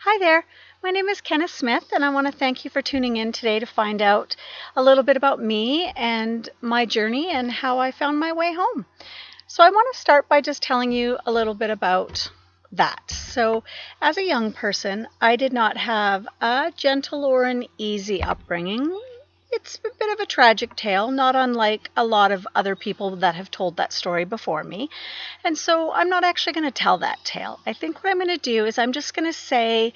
Hi there, my name is Kenneth Smith, and I want to thank you for tuning in today to find out a little bit about me and my journey and how I found my way home. So, I want to start by just telling you a little bit about that. So, as a young person, I did not have a gentle or an easy upbringing. It's a bit of a tragic tale, not unlike a lot of other people that have told that story before me. And so I'm not actually going to tell that tale. I think what I'm going to do is I'm just going to say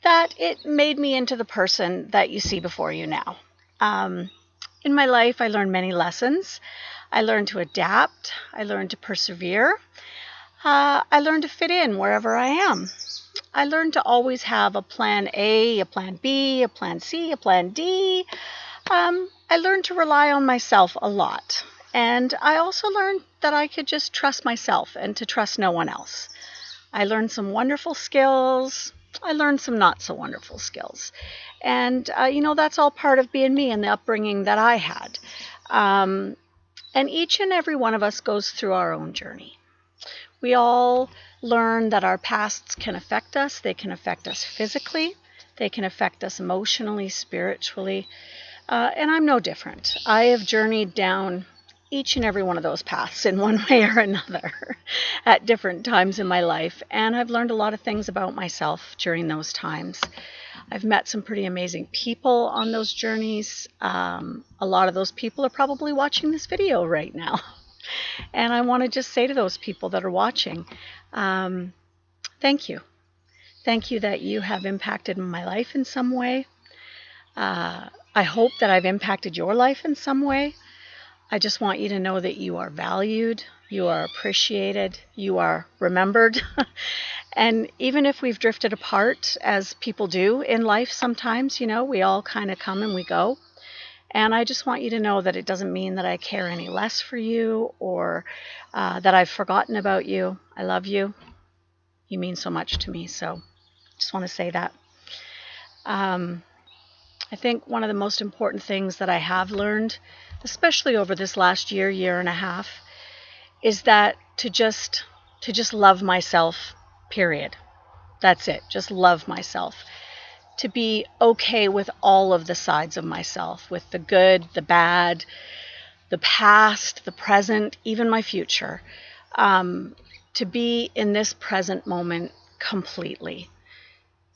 that it made me into the person that you see before you now. Um, in my life, I learned many lessons. I learned to adapt. I learned to persevere. I learned to fit in wherever I am. I learned to always have a plan A, a plan B, a plan C, a plan D. I learned to rely on myself a lot. And I also learned that I could just trust myself and to trust no one else. I learned some wonderful skills. I learned some not so wonderful skills. And, that's all part of being me and the upbringing that I had. And each and every one of us goes through our own journey. We all learn that our pasts can affect us. They can affect us physically. They can affect us emotionally, spiritually. And I'm no different. I have journeyed down each and every one of those paths in one way or another at different times in my life. And I've learned a lot of things about myself during those times. I've met some pretty amazing people on those journeys. A lot of those people are probably watching this video right now. And I want to just say to those people that are watching, thank you. Thank you that you have impacted my life in some way. I hope that I've impacted your life in some way. I just want you to know that you are valued, you are appreciated, you are remembered. And even if we've drifted apart, as people do in life sometimes, we all kind of come and we go. And I just want you to know that it doesn't mean that I care any less for you or that I've forgotten about you. I love you. You mean so much to me. So just want to say that. I think one of the most important things that I have learned, especially over this last year and a half, is that to just love myself, period. That's it. Just love myself. To be okay with all of the sides of myself, with the good, the bad, the past, the present, even my future. To be in this present moment completely.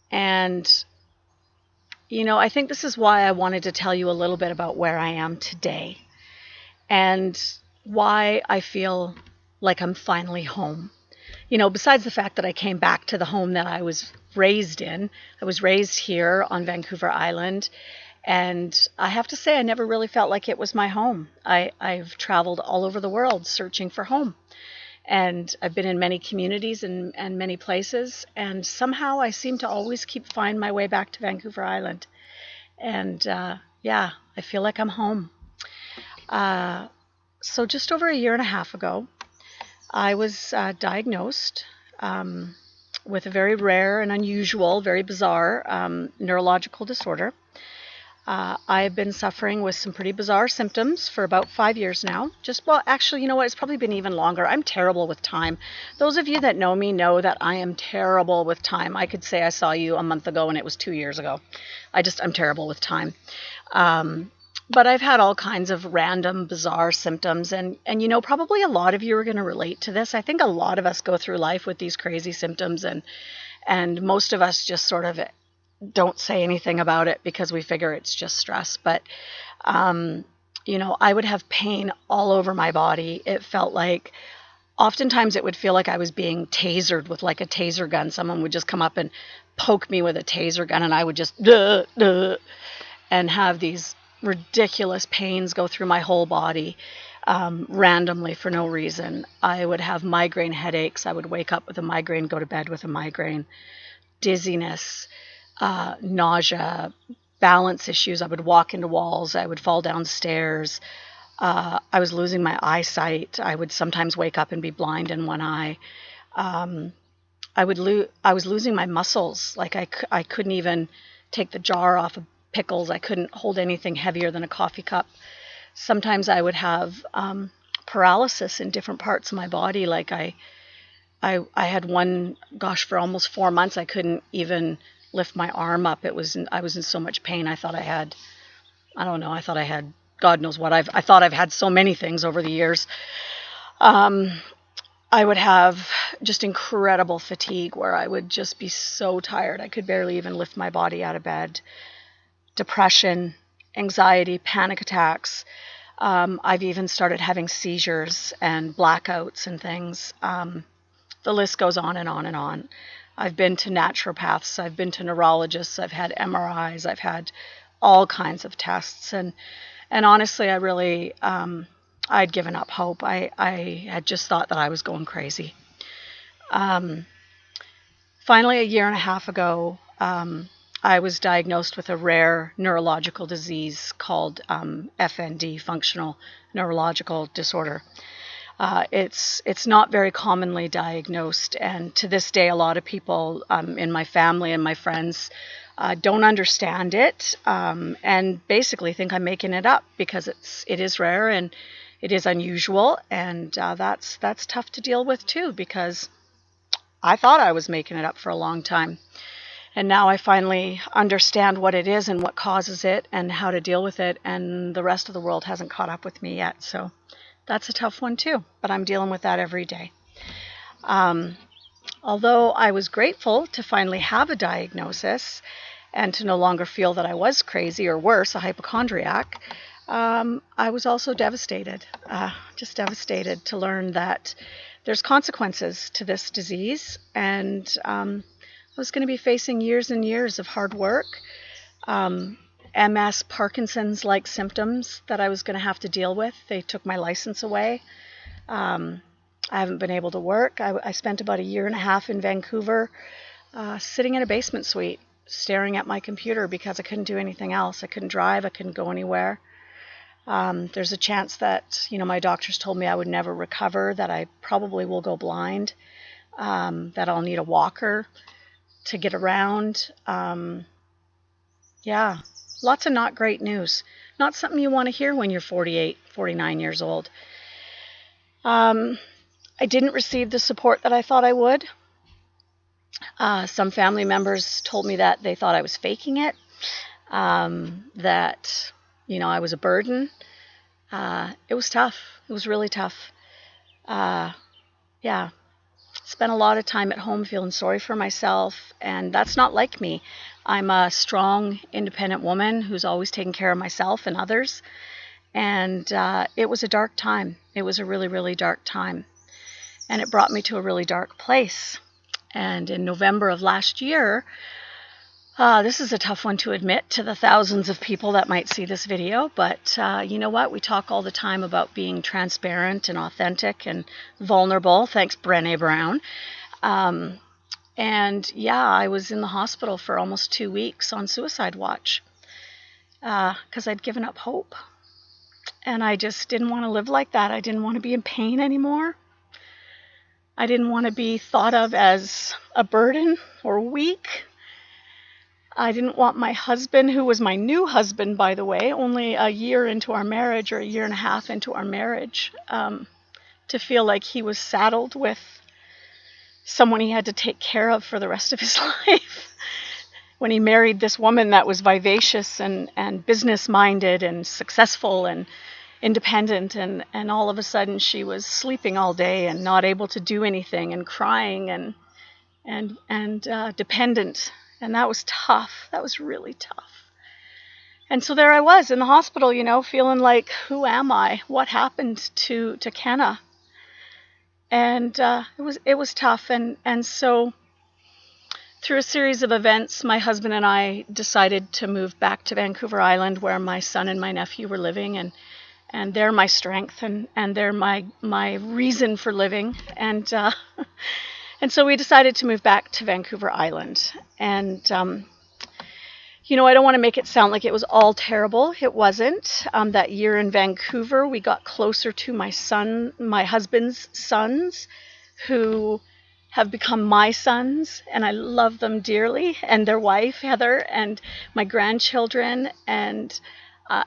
And I think this is why I wanted to tell you a little bit about where I am today and why I feel like I'm finally home. Besides the fact that I came back to the home that I was raised in, I was raised here on Vancouver Island, and I have to say I never really felt like it was my home. I've traveled all over the world searching for home. And I've been in many communities and many places, and somehow I seem to always find my way back to Vancouver Island. And I feel like I'm home. So just over a year and a half ago, I was diagnosed with a very rare and unusual, very bizarre neurological disorder. I've been suffering with some pretty bizarre symptoms for about 5 years now. Actually, you know what? It's probably been even longer. I'm terrible with time. Those of you that know me know that I am terrible with time. I could say I saw you a month ago and it was 2 years ago. I'm terrible with time. But I've had all kinds of random, bizarre symptoms. And probably a lot of you are going to relate to this. I think a lot of us go through life with these crazy symptoms, and most of us just sort of don't say anything about it because we figure it's just stress. But, I would have pain all over my body. It felt like, oftentimes it would feel like I was being tasered with like a taser gun. Someone would just come up and poke me with a taser gun, and I would just, and have these ridiculous pains go through my whole body randomly for no reason. I would have migraine headaches. I would wake up with a migraine, go to bed with a migraine, dizziness, nausea, balance issues. I would walk into walls. I would fall down stairs. I was losing my eyesight. I would sometimes wake up and be blind in one eye. I was losing my muscles. Like I couldn't even take the jar off of pickles. I couldn't hold anything heavier than a coffee cup. Sometimes I would have paralysis in different parts of my body. Like I had one, for almost 4 months, I couldn't even lift my arm up. I was in so much pain. I thought I had, I don't know, I thought I had God knows what. I thought I've had so many things over the years. I would have just incredible fatigue where I would just be so tired. I could barely even lift my body out of bed. Depression, anxiety, panic attacks. I've even started having seizures and blackouts and things. The list goes on and on and on. I've been to naturopaths. I've been to neurologists. I've had MRIs. I've had all kinds of tests. And honestly, I really, I'd given up hope. I had just thought that I was going crazy. Finally, a year and a half ago, I was diagnosed with a rare neurological disease called FND, functional neurological disorder. It's not very commonly diagnosed, and to this day, a lot of people in my family and my friends don't understand it, and basically think I'm making it up because it is rare and it is unusual, and that's tough to deal with too, because I thought I was making it up for a long time. And now I finally understand what it is and what causes it and how to deal with it, and the rest of the world hasn't caught up with me yet. So that's a tough one too, but I'm dealing with that every day. Although I was grateful to finally have a diagnosis and to no longer feel that I was crazy, or worse, a hypochondriac, I was also devastated, just devastated to learn that there's consequences to this disease, and I was going to be facing years and years of hard work, MS, Parkinson's-like symptoms that I was going to have to deal with. They took my license away. I haven't been able to work. I spent about a year and a half in Vancouver, sitting in a basement suite, staring at my computer because I couldn't do anything else. I couldn't drive. I couldn't go anywhere. There's a chance that, my doctors told me I would never recover, that I probably will go blind, that I'll need a walker to get around. Yeah, lots of not great news. Not something you want to hear when you're 48, 49 years old. I didn't receive the support that I thought I would. Some family members told me that they thought I was faking it, that, I was a burden. It was tough. It was really tough. Yeah. Spent a lot of time at home feeling sorry for myself, and that's not like me. I'm a strong, independent woman who's always taken care of myself and others, and it was a dark time. It was a really, really dark time, and it brought me to a really dark place. And in November of last year, this is a tough one to admit to the thousands of people that might see this video, but you know what? We talk all the time about being transparent and authentic and vulnerable. Thanks, Brené Brown. And yeah, I was in the hospital for almost 2 weeks on suicide watch because I'd given up hope. And I just didn't want to live like that. I didn't want to be in pain anymore. I didn't want to be thought of as a burden or weak. I didn't want my husband, who was my new husband, by the way, only a year into our marriage, or a year and a half into our marriage, to feel like he was saddled with someone he had to take care of for the rest of his life. When he married this woman that was vivacious and business-minded and successful and independent, and all of a sudden she was sleeping all day and not able to do anything and crying and dependent. And that was tough. That was really tough. And so there I was in the hospital, feeling like, who am I? What happened to Kenna? And it was tough. And so through a series of events, my husband and I decided to move back to Vancouver Island, where my son and my nephew were living, and they're my strength, and they're my reason for living. And so we decided to move back to Vancouver Island. And, I don't want to make it sound like it was all terrible. It wasn't. That year in Vancouver, we got closer to my husband's sons, who have become my sons, and I love them dearly, and their wife, Heather, and my grandchildren. And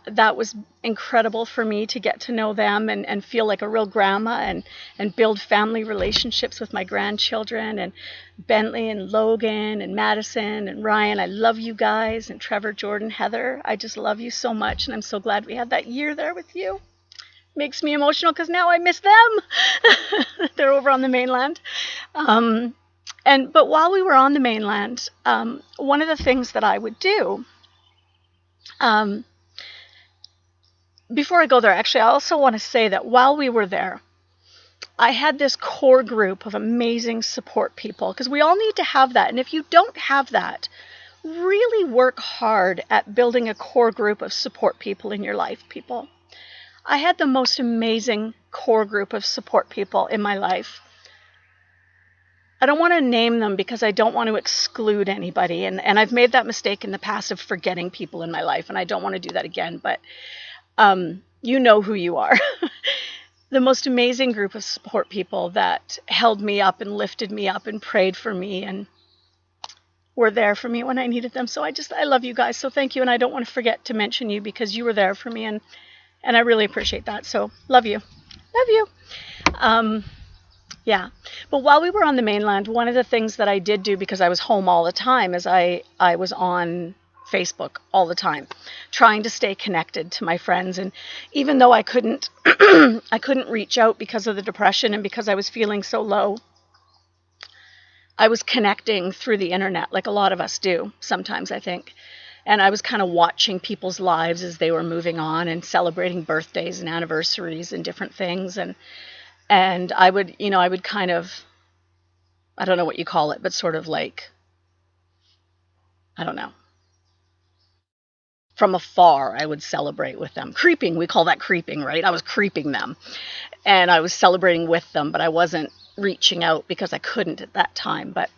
That was incredible for me to get to know them and feel like a real grandma and build family relationships with my grandchildren and Bentley and Logan and Madison and Ryan. I love you guys, and Trevor, Jordan, Heather. I just love you so much, and I'm so glad we had that year there with you. Makes me emotional because now I miss them. They're over on the mainland. But while we were on the mainland, one of the things that I would do, before I go there, actually, I also want to say that while we were there, I had this core group of amazing support people, because we all need to have that. And if you don't have that, really work hard at building a core group of support people in your life, people. I had the most amazing core group of support people in my life. I don't want to name them because I don't want to exclude anybody. And I've made that mistake in the past of forgetting people in my life, and I don't want to do that again. But you know who you are. The most amazing group of support people that held me up and lifted me up and prayed for me and were there for me when I needed them. So I love you guys. So thank you. And I don't want to forget to mention you because you were there for me, and I really appreciate that. So love you. Love you. Yeah. But while we were on the mainland, one of the things that I did do, because I was home all the time, is I was on Facebook all the time, trying to stay connected to my friends. And even though I couldn't reach out because of the depression and because I was feeling so low, I was connecting through the internet like a lot of us do sometimes, I think. And I was kind of watching people's lives as they were moving on and celebrating birthdays and anniversaries and different things. And I would kind of, I don't know what you call it, but sort of like, I don't know. From afar, I would celebrate with them. Creeping, we call that creeping, right? I was creeping them. And I was celebrating with them, but I wasn't reaching out because I couldn't at that time. But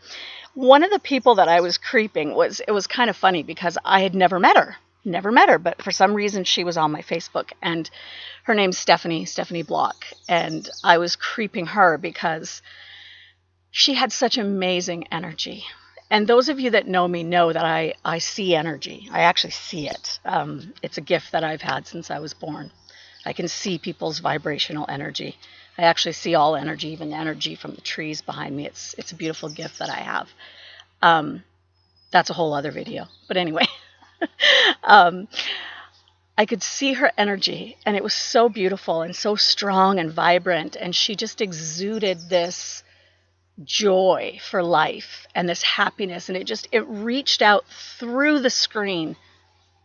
one of the people that I was creeping it was kind of funny because I had never met her, but for some reason she was on my Facebook, and her name's Stephanie Block. And I was creeping her because she had such amazing energy. And those of you that know me know that I see energy. I actually see it. It's a gift that I've had since I was born. I can see people's vibrational energy. I actually see all energy, even energy from the trees behind me. It's a beautiful gift that I have. That's a whole other video. But anyway, I could see her energy, and it was so beautiful and so strong and vibrant. And she just exuded this joy for life and this happiness, and it reached out through the screen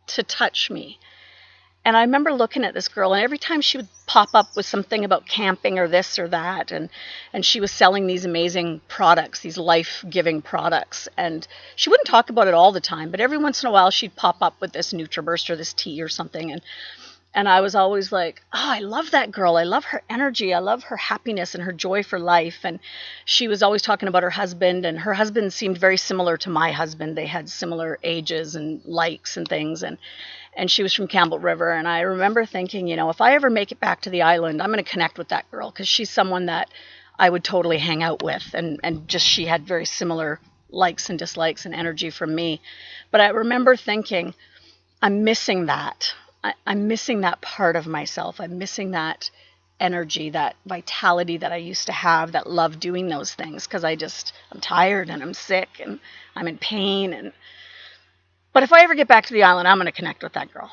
to touch me. And I remember looking at this girl, and every time she would pop up with something about camping or this or that, and she was selling these amazing products, these life-giving products, and she wouldn't talk about it all the time, but every once in a while she'd pop up with this NutriBurst or this tea or something, and I was always like, oh, I love that girl. I love her energy. I love her happiness and her joy for life. And she was always talking about her husband, and her husband seemed very similar to my husband. They had similar ages and likes and things. And she was from Campbell River. And I remember thinking, if I ever make it back to the island, I'm going to connect with that girl because she's someone that I would totally hang out with. And just she had very similar likes and dislikes and energy from me. But I remember thinking, I'm missing that. I'm missing that part of myself. I'm missing that energy, that vitality that I used to have, that love doing those things, because I'm tired and I'm sick and I'm in pain. But if I ever get back to the island, I'm going to connect with that girl.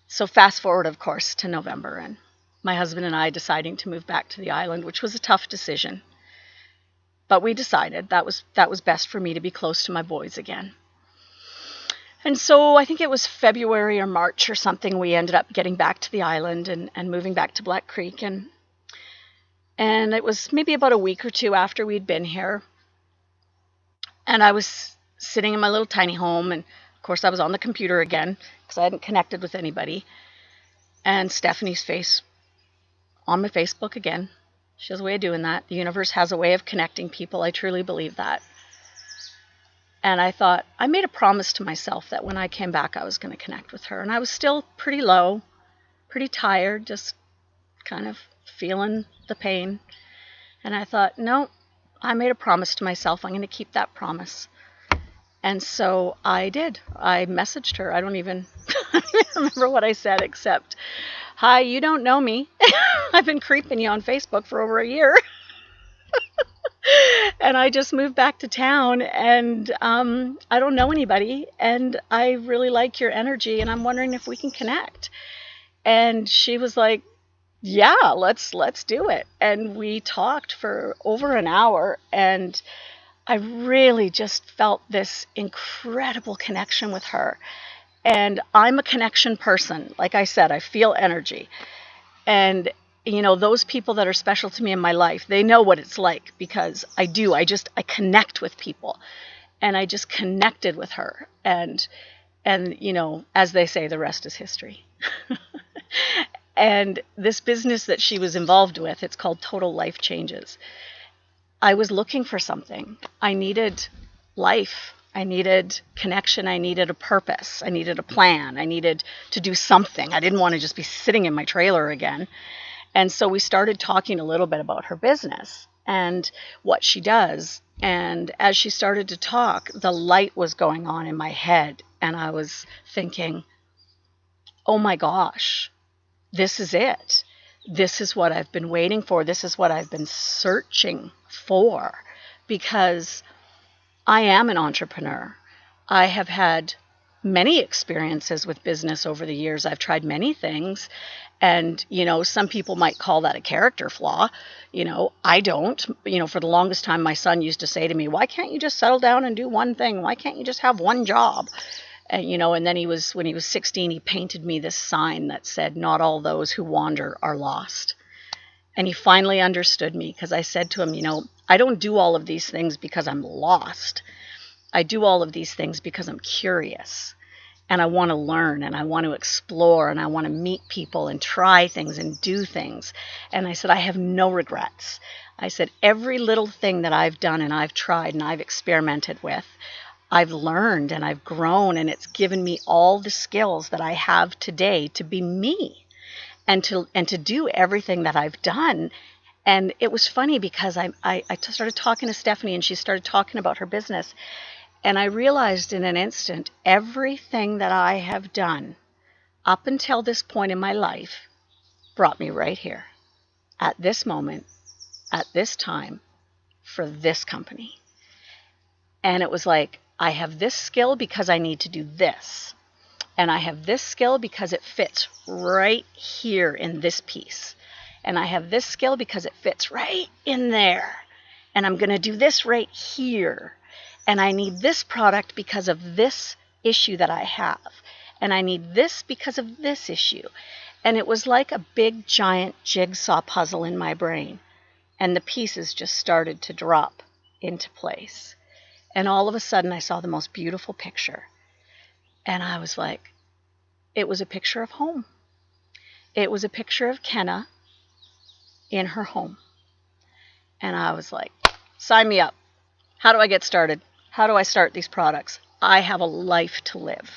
So fast forward, of course, to November, and my husband and I deciding to move back to the island, which was a tough decision. But we decided that was best for me to be close to my boys again. And so I think it was February or March or something, we ended up getting back to the island and moving back to Black Creek. And it was maybe about a week or two after we'd been here. And I was sitting in my little tiny home. And of course I was on the computer again because I hadn't connected with anybody. And Stephanie's face on my Facebook again. She has a way of doing that. The universe has a way of connecting people. I truly believe that. And I thought, I made a promise to myself that when I came back, I was going to connect with her. And I was still pretty low, pretty tired, just kind of feeling the pain. And I thought, no, I made a promise to myself. I'm going to keep that promise. And so I did. I messaged her. I don't even remember what I said except, "Hi, you don't know me. I've been creeping you on Facebook for over a year." And I just moved back to town, and I don't know anybody, and I really like your energy, and I'm wondering if we can connect. And she was like, "Yeah, let's do it." And we talked for over an hour, and I really just felt this incredible connection with her. And I'm a connection person. Like I said, I feel energy. And those people that are special to me in my life, they know what it's like, because I do. I connect with people. And I just connected with her. And as they say, the rest is history. And this business that she was involved with, it's called Total Life Changes. I was looking for something. I needed life. I needed connection. I needed a purpose. I needed a plan. I needed to do something. I didn't want to just be sitting in my trailer again. And so we started talking a little bit about her business and what she does. And as she started to talk, the light was going on in my head. And I was thinking, oh my gosh, this is it. This is what I've been waiting for. This is what I've been searching for, because I am an entrepreneur. I have had many experiences with business over the years. I've tried many things. And, some people might call that a character flaw. I don't. For the longest time, my son used to say to me, "Why can't you just settle down and do one thing? Why can't you just have one job?" And, and then when he was 16, he painted me this sign that said, "Not all those who wander are lost." And he finally understood me, because I said to him, I don't do all of these things because I'm lost. I do all of these things because I'm curious, and I want to learn, and I want to explore, and I want to meet people and try things and do things. And I said, I have no regrets. I said, every little thing that I've done and I've tried and I've experimented with, I've learned and I've grown, and it's given me all the skills that I have today to be me and to do everything that I've done. And it was funny, because I started talking to Stephanie, and she started talking about her business. And I realized in an instant, everything that I have done up until this point in my life brought me right here, at this moment, at this time, for this company. And it was like, I have this skill because I need to do this. And I have this skill because it fits right here in this piece. And I have this skill because it fits right in there. And I'm going to do this right here. And I need this product because of this issue that I have. And I need this because of this issue. And it was like a big, giant jigsaw puzzle in my brain. And the pieces just started to drop into place. And all of a sudden, I saw the most beautiful picture. And I was like, it was a picture of home. It was a picture of Kenna in her home. And I was like, sign me up. How do I get started? How do I start these products? I have a life to live.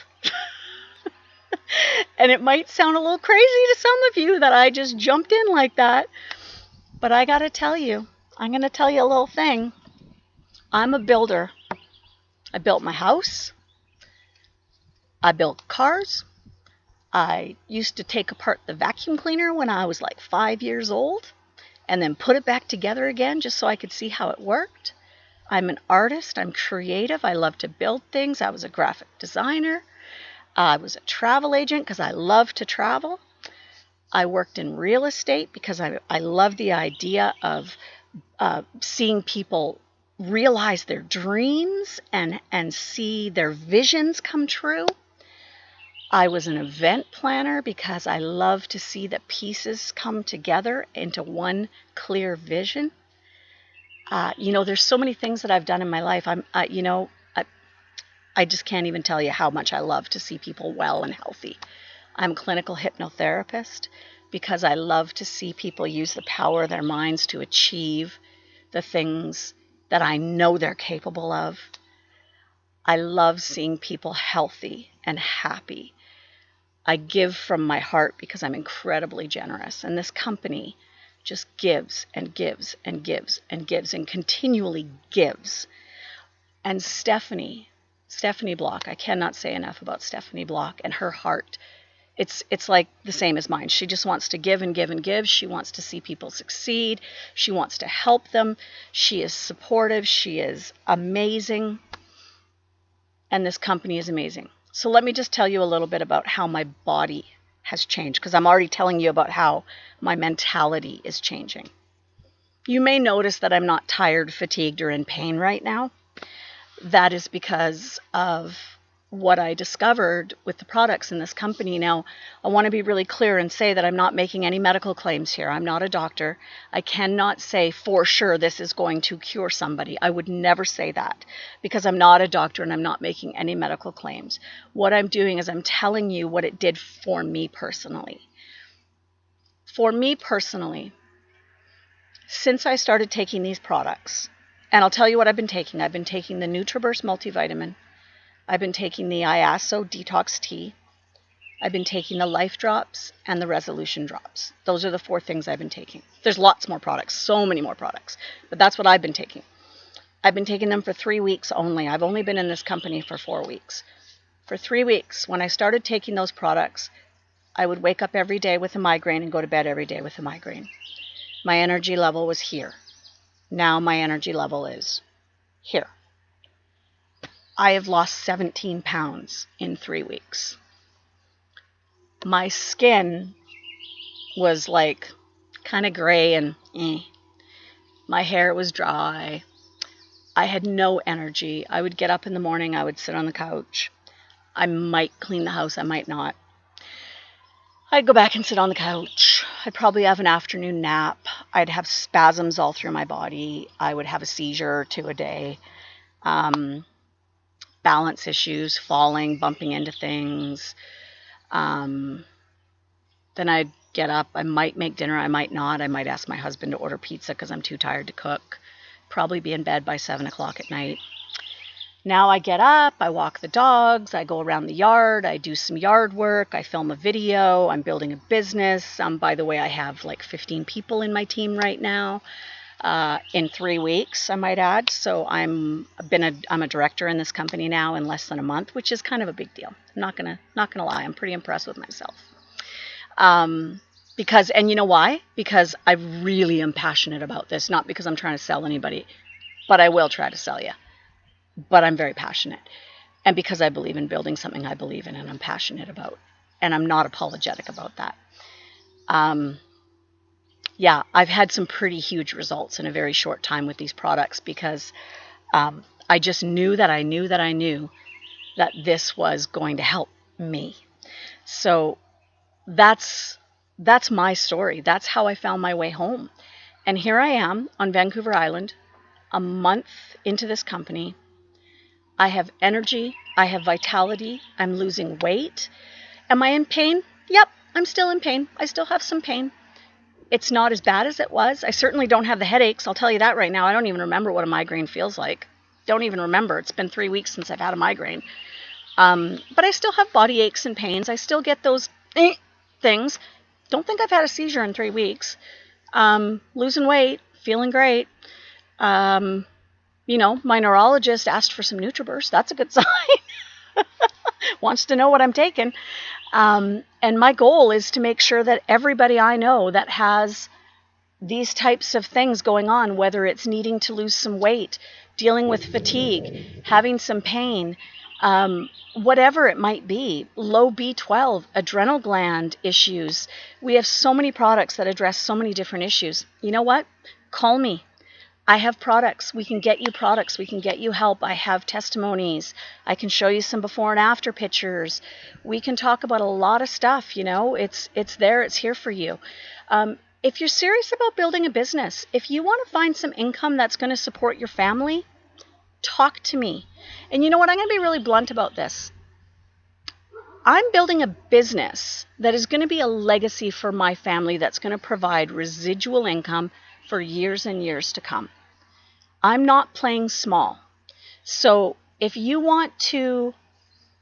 And it might sound a little crazy to some of you that I just jumped in like that. But I got to tell you, I'm going to tell you a little thing. I'm a builder. I built my house. I built cars. I used to take apart the vacuum cleaner when I was like 5 years old and then put it back together again just so I could see how it worked. I'm an artist. I'm creative. I love to build things. I was a graphic designer. I was a travel agent because I love to travel. I worked in real estate because I love the idea of seeing people realize their dreams and see their visions come true. I was an event planner because I love to see the pieces come together into one clear vision. There's so many things that I've done in my life. I just can't even tell you how much I love to see people well and healthy. I'm a clinical hypnotherapist because I love to see people use the power of their minds to achieve the things that I know they're capable of. I love seeing people healthy and happy. I give from my heart because I'm incredibly generous. And this company just gives and gives and gives and gives and continually gives. And Stephanie Stephanie Block. I cannot say enough about Stephanie Block and her heart. It's like the same as mine. She just wants to give and give and give. She wants to see people succeed. She wants to help them. She is supportive. She is amazing. And this company is amazing. So let me just tell you a little bit about how my body has changed, because I'm already telling you about how my mentality is changing. You may notice that I'm not tired, fatigued, or in pain right now. That is because of what I discovered with the products in this company. Now, I want to be really clear and say that I'm not making any medical claims here. I'm not a doctor. I cannot say for sure this is going to cure somebody. I would never say that, because I'm not a doctor and I'm not making any medical claims. What I'm doing is I'm telling you what it did for me personally. For me personally, since I started taking these products, and I'll tell you what I've been taking. I've been taking the NutriBurst multivitamin. I've been taking the IASO detox tea. I've been taking the Life Drops and the Resolution Drops. Those are the 4 things I've been taking. There's lots more products, so many more products, but that's what I've been taking. I've been taking them for 3 weeks only. I've only been in this company for 4 weeks. For 3 weeks, when I started taking those products, I would wake up every day with a migraine and go to bed every day with a migraine. My energy level was here. Now my energy level is here. I have lost 17 pounds in 3 weeks. My skin was like kind of gray and My hair was dry. I had no energy. I would get up in the morning. I would sit on the couch. I might clean the house. I might not. I'd go back and sit on the couch. I'd probably have an afternoon nap. I'd have spasms all through my body. I would have a seizure or 2 a day. Balance issues, falling, bumping into things. Then I'd get up. I might make dinner. I might not. I might ask my husband to order pizza because I'm too tired to cook. Probably be in bed by 7 o'clock at night. Now I get up, I walk the dogs, I go around the yard, I do some yard work, I film a video, I'm building a business. By the way, I have like 15 people in my team right now. In 3 weeks, I might add. So I'm a director in this company now in less than a month, which is kind of a big deal. I'm not gonna lie. I'm pretty impressed with myself. Because, and you know why? Because I really am passionate about this, not because I'm trying to sell anybody, but I will try to sell you. But I'm very passionate. And because I believe in building something I believe in and I'm passionate about, and I'm not apologetic about that. Yeah, I've had some pretty huge results in a very short time with these products because I just knew that I knew that this was going to help me. So that's my story. That's how I found my way home. And here I am on Vancouver Island, a month into this company. I have energy. I have vitality. I'm losing weight. Am I in pain? Yep, I'm still in pain. I still have some pain. It's not as bad as it was. I certainly don't have the headaches. I'll tell you that right now. I don't even remember what a migraine feels like. Don't even remember. It's been 3 weeks since I've had a migraine. But I still have body aches and pains. I still get those things. Don't think I've had a seizure in 3 weeks. Losing weight, feeling great. My neurologist asked for some NutriBurst. That's a good sign. Wants to know what I'm taking. And my goal is to make sure that everybody I know that has these types of things going on, whether it's needing to lose some weight, dealing with fatigue, having some pain, whatever it might be, low B12, adrenal gland issues. We have so many products that address so many different issues. You know what? Call me. I have products. We can get you products. We can get you help. I have testimonies. I can show you some before and after pictures. We can talk about a lot of stuff. It's there. It's here for you. If you're serious about building a business, if you want to find some income that's going to support your family, talk to me. And you know what? I'm going to be really blunt about this. I'm building a business that is going to be a legacy for my family that's going to provide residual income for years and years to come. I'm not playing small. So if you want to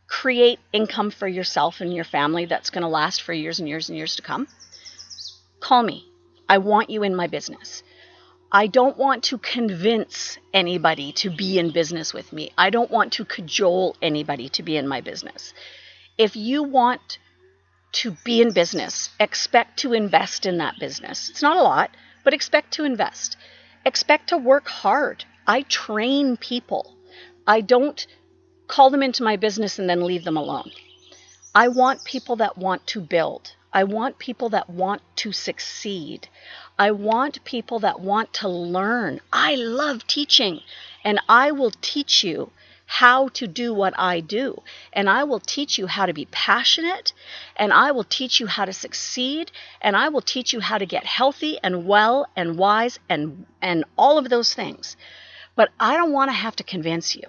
create income for yourself and your family that's going to last for years and years and years to come, call me. I want you in my business. I don't want to convince anybody to be in business with me. I don't want to cajole anybody to be in my business. If you want to be in business, expect to invest in that business. It's not a lot, but expect to invest. Expect to work hard. I train people. I don't call them into my business and then leave them alone. I want people that want to build. I want people that want to succeed. I want people that want to learn. I love teaching, and I will teach you how to do what I do. And I will teach you how to be passionate, and I will teach you how to succeed, and I will teach you how to get healthy and well and wise and all of those things. But I don't want to have to convince you.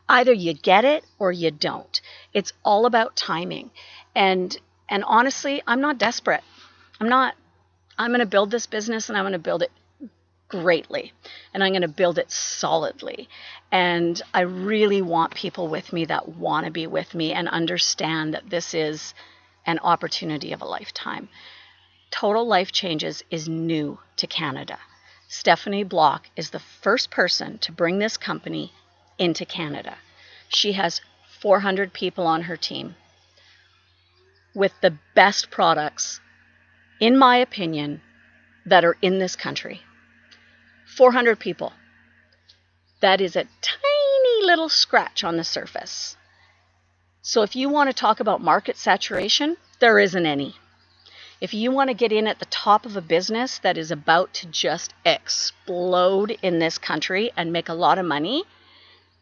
Either you get it or you don't. It's all about timing. And honestly, I'm not desperate. I'm going to build this business, and I'm going to build it greatly, and I'm going to build it solidly. And I really want people with me that want to be with me and understand that this is an opportunity of a lifetime. Total Life Changes is new to Canada. Stephanie Block is the first person to bring this company into Canada. She has 400 people on her team with the best products, in my opinion, that are in this country. 400 people. That is a tiny little scratch on the surface. So if you want to talk about market saturation, there isn't any. If you want to get in at the top of a business that is about to just explode in this country and make a lot of money,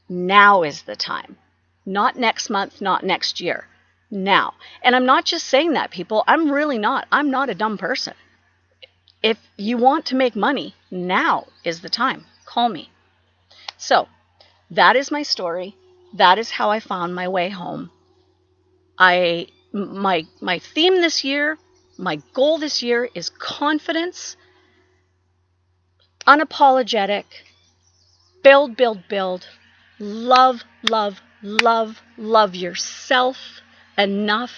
now is the time. Not next month, not next year. Now. And I'm not just saying that, people. I'm really not. I'm not a dumb person. If you want to make money, now is the time. Call me. So, that is my story. That is how I found my way home. My theme this year, my goal this year is confidence, unapologetic, build, build, build, love, love, love, love yourself enough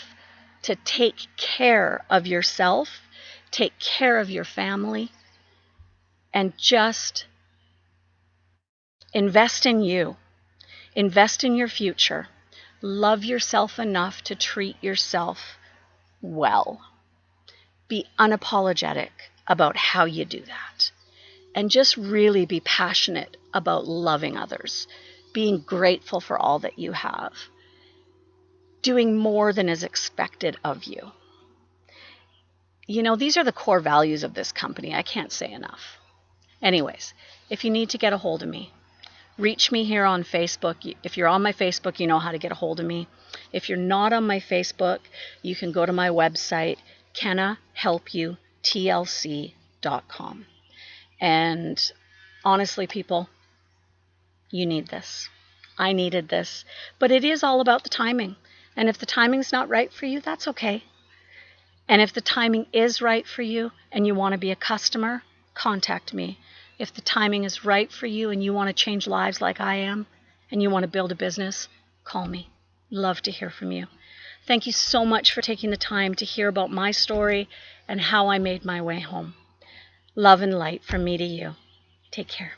to take care of yourself, take care of your family, and just invest in you. Invest in your future. Love yourself enough to treat yourself well. Be unapologetic about how you do that. And just really be passionate about loving others, being grateful for all that you have, doing more than is expected of you. You know, these are the core values of this company. I can't say enough. Anyways, if you need to get a hold of me, reach me here on Facebook. If you're on my Facebook, you know how to get a hold of me. If you're not on my Facebook, you can go to my website, cannahelpyoutlc.com. And honestly, people, you need this. I needed this. But it is all about the timing. And if the timing's not right for you, that's okay. And if the timing is right for you and you want to be a customer, contact me. If the timing is right for you and you want to change lives like I am, and you want to build a business, call me. Love to hear from you. Thank you so much for taking the time to hear about my story and how I made my way home. Love and light from me to you. Take care.